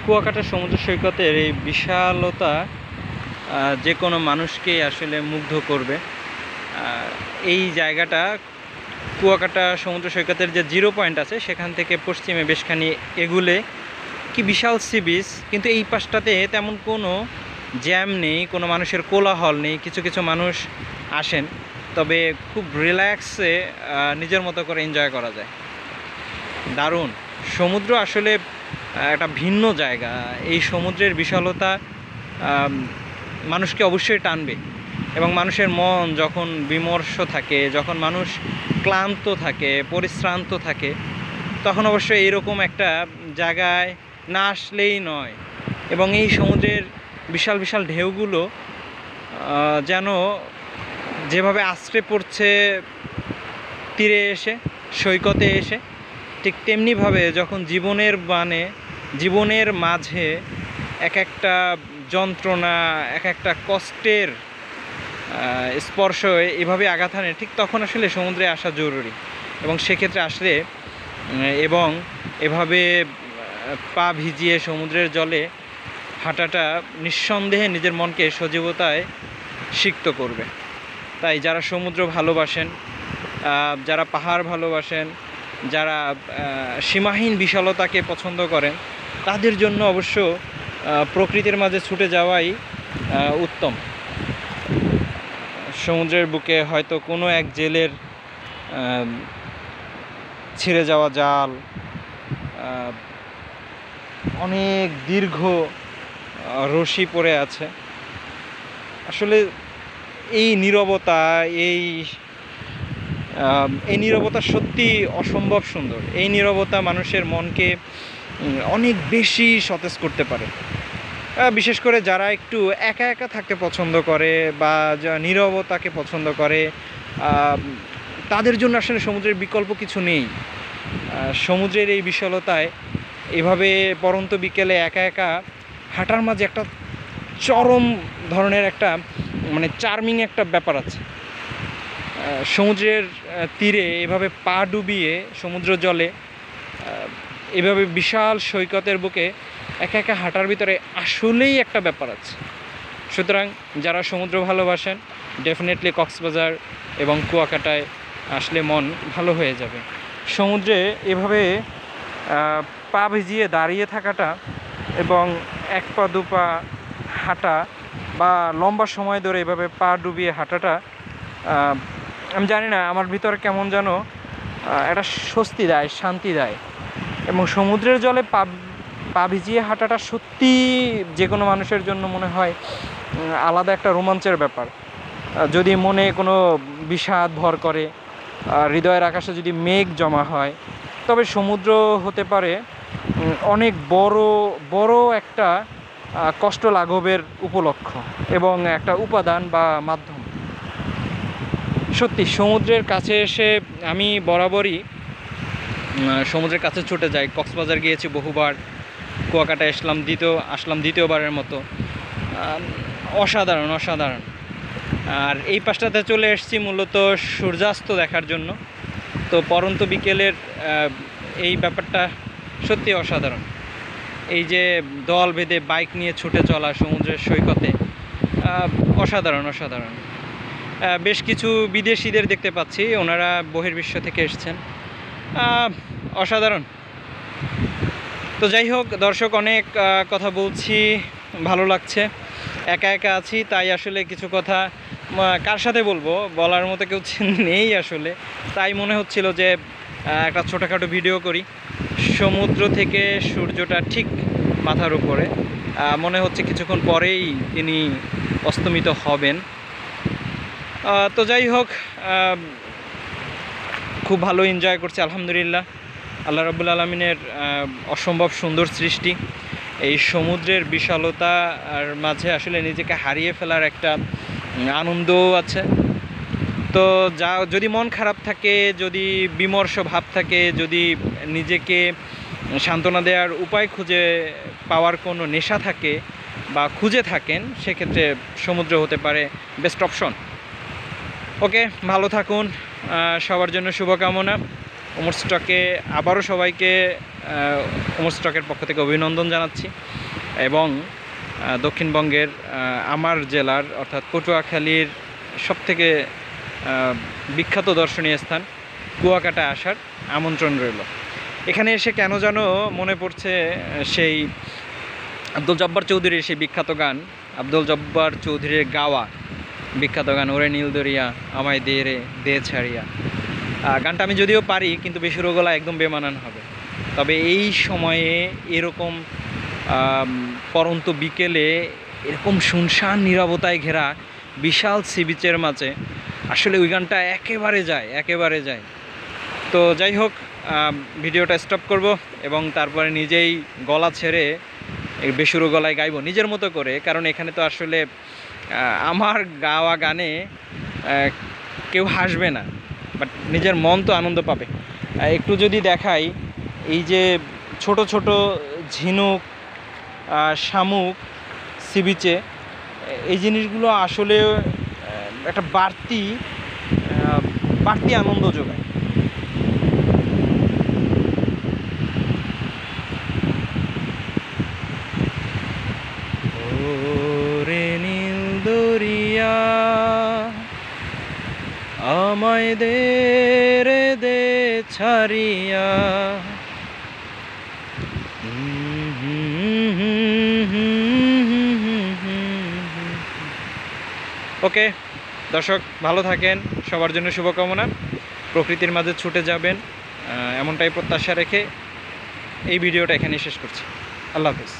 কুয়াকাটা সমুদ্র সৈকতের এই বিশালতা যে কোনো মানুষকেই আসলে মুগ্ধ করবে। এই জায়গাটা কুয়াকাটা সমুদ্র সৈকতের যে জিরো পয়েন্ট আছে সেখান থেকে পশ্চিমে বেশখানি এগুলে কি বিশাল সি বিচ, কিন্তু এই পাশটাতে তেমন কোনো জ্যাম নেই, কোনো মানুষের কোলাহল নেই। কিছু কিছু মানুষ আসেন, তবে খুব রিল্যাক্সে নিজের মতো করে এনজয় করা যায়। দারুণ সমুদ্র, আসলে একটা ভিন্ন জায়গা। এই সমুদ্রের বিশালতা মানুষকে অবশ্যই টানবে, এবং মানুষের মন যখন বিমর্ষ থাকে, যখন মানুষ ক্লান্ত থাকে, পরিশ্রান্ত থাকে, তখন অবশ্যই এরকম একটা জায়গায় না আসলেই নয়। এবং এই সমুদ্রের বিশাল বিশাল ঢেউগুলো যেন যেভাবে আছড়ে পড়ছে তীরে এসে, সৈকতে এসে, ঠিক তেমনিভাবে যখন জীবনের মাঝে এক একটা যন্ত্রণা, এক একটা কষ্টের স্পর্শ এভাবে আঘাত হানে, ঠিক তখন আসলে সমুদ্রে আসা জরুরি। এবং সেক্ষেত্রে আসলে এবং এভাবে পা ভিজিয়ে সমুদ্রের জলে হাঁটাটা নিঃসন্দেহে নিজের মনকে সজীবতায় সিক্ত করবে। তাই যারা সমুদ্র ভালোবাসেন, যারা পাহাড় ভালোবাসেন, যারা সীমাহীন বিশালতাকে পছন্দ করেন, তাদের জন্য অবশ্য প্রকৃতির মাঝে ছুটে যাওয়াই উত্তম। সমুদ্রের বুকে হয়তো কোনো এক জেলের ছিঁড়ে যাওয়া জাল, অনেক দীর্ঘ রশি পড়ে আছে। আসলে এই নীরবতা, এই নীরবতা সত্যি অসম্ভব সুন্দর। এই নীরবতা মানুষের মনকে অনেক বেশি সতেজ করতে পারে। বিশেষ করে যারা একটু একা একা থাকতে পছন্দ করে বা যা নীরবতাকে পছন্দ করে, তাদের জন্য আসলে সমুদ্রের বিকল্প কিছু নেই। সমুদ্রের এই বিশালতায় এভাবে পরন্ত বিকেলে একা একা হাঁটার মাঝে একটা চরম ধরনের একটা চার্মিং একটা ব্যাপার আছে। সমুদ্রের তীরে এভাবে পা ডুবিয়ে সমুদ্র জলে এভাবে বিশাল সৈকতের বুকে একা একা হাঁটার ভিতরে আসলেই একটা ব্যাপার আছে। সুতরাং যারা সমুদ্র ভালোবাসেন, ডেফিনেটলি কক্সবাজার এবং কুয়াকাটায় আসলে মন ভালো হয়ে যাবে। সমুদ্রে এভাবে পা ভিজিয়ে দাঁড়িয়ে থাকাটা এবং এক পা দু পা হাঁটা বা লম্বা সময় ধরে এভাবে পা ডুবিয়ে হাঁটাটা, আমি জানি না, আমার ভিতরে কেমন যেন একটা স্বস্তি দেয়, শান্তি দেয়। এবং সমুদ্রের জলে পা ভিজিয়ে হাঁটাটা সত্যি যে কোনো মানুষের জন্য মনে হয় আলাদা একটা রোমাঞ্চের ব্যাপার। যদি মনে কোনো বিষাদ ভর করে, হৃদয়ের আকাশে যদি মেঘ জমা হয়, তবে সমুদ্র হতে পারে অনেক বড় একটা কষ্ট লাঘবের উপলক্ষ এবং একটা উপাদান বা মাধ্যম। সত্যি সমুদ্রের কাছে এসে আমি বরাবরই সমুদ্রের কাছে ছুটে যাই। কক্সবাজার গিয়েছি বহুবার, কুয়াকাটা আসলাম দ্বিতীয়বারের মতো। অসাধারণ। আর এই পাশটাতে চলে এসেছি মূলত সূর্যাস্ত দেখার জন্য। তো পরন্ত বিকেলের এই ব্যাপারটা সত্যি অসাধারণ। এই যে দল বেঁধে বাইক নিয়ে ছুটে চলা সমুদ্রের সৈকতে, অসাধারণ। বেশ কিছু বিদেশিদের দেখতে পাচ্ছি, ওনারা বহির্বিশ্ব থেকে এসেছেন। অসাধারণ। তো যাই হোক দর্শক, অনেক কথা বলছি, ভালো লাগছে। একা একা আছি, তাই আসলে কিছু কথা কার সাথে বলবো বলার মতো কেউ নেই আসলে। তাই মনে হচ্ছিল যে একটা ছোটোখাটো ভিডিও করি। সমুদ্র থেকে সূর্যটা ঠিক মাথার উপরে, মনে হচ্ছে কিছুক্ষণ পরেই তিনি অস্তমিত হবেন। তো যাই হোক, খুব ভালো এনজয় করছি আলহামদুলিল্লাহ। আল্লাহ রাব্বুল আলামিনের অসম্ভব সুন্দর সৃষ্টি। এই সমুদ্রের বিশালতার মাঝে আসলে নিজেকে হারিয়ে ফেলার একটা আনন্দও আছে। তো যদি মন খারাপ থাকে, যদি বিমর্ষ ভাব থাকে, যদি নিজেকে সান্ত্বনা দেওয়ার উপায় খুঁজে পাওয়ার কোনো নেশা থাকে বা খুঁজে থাকেন, সেক্ষেত্রে সমুদ্র হতে পারে বেস্ট অপশন। ওকে, ভালো থাকুন, সবার জন্য শুভকামনা। ওমর স্টকে আবারও সবাইকে ওমর স্টকের পক্ষ থেকে অভিনন্দন জানাচ্ছি। এবং দক্ষিণবঙ্গের আমার জেলার অর্থাৎ পটুয়াখালীর সবথেকে বিখ্যাত দর্শনীয় স্থান কুয়াকাটা আসার আমন্ত্রণ রইল। এখানে এসে কেন যেন মনে পড়ছে সেই আব্দুল জব্বার চৌধুরীর সেই বিখ্যাত গান, আব্দুল জব্বার চৌধুরীর গাওয়া বিখ্যাত গান ওরে নীল দরিয়া আমায় দে রে দে ছাড়িয়া। গানটা আমি যদিও পারি কিন্তু বেসুরো গলা একদম বেমানান হবে। তবে এই সময়ে এরকম পরন্ত বিকেলে এরকম শুনশান নীরবতায় ঘেরা বিশাল সি বিচের মাঝে আসলে ওই গানটা একেবারে যায়। তো যাই হোক, ভিডিওটা স্টপ করব এবং তারপরে নিজেই গলা ছেড়ে বেসুরো গলায় গাইব নিজের মতো করে। কারণ এখানে তো আসলে আমার গাওয়া গানে কেউ হাসবে না, বাট নিজের মন তো আনন্দ পাবে। একটু যদি দেখাই, এই যে ছোট ছোট ঝিনুক শামুক সি বিচে, এই জিনিসগুলো আসলে একটা বাড়তি আনন্দ যোগায়। ওরে নীল দরিয়া আমায় দে রে দে ছাড়িয়া। ওকে দর্শক, ভালো থাকেন, সবার জন্য শুভকামনা। প্রকৃতির মাঝে ছুটে যাবেন এমনটাই প্রত্যাশা রেখে এই ভিডিওটা এখানেই শেষ করছি। আল্লাহ হাফেজ।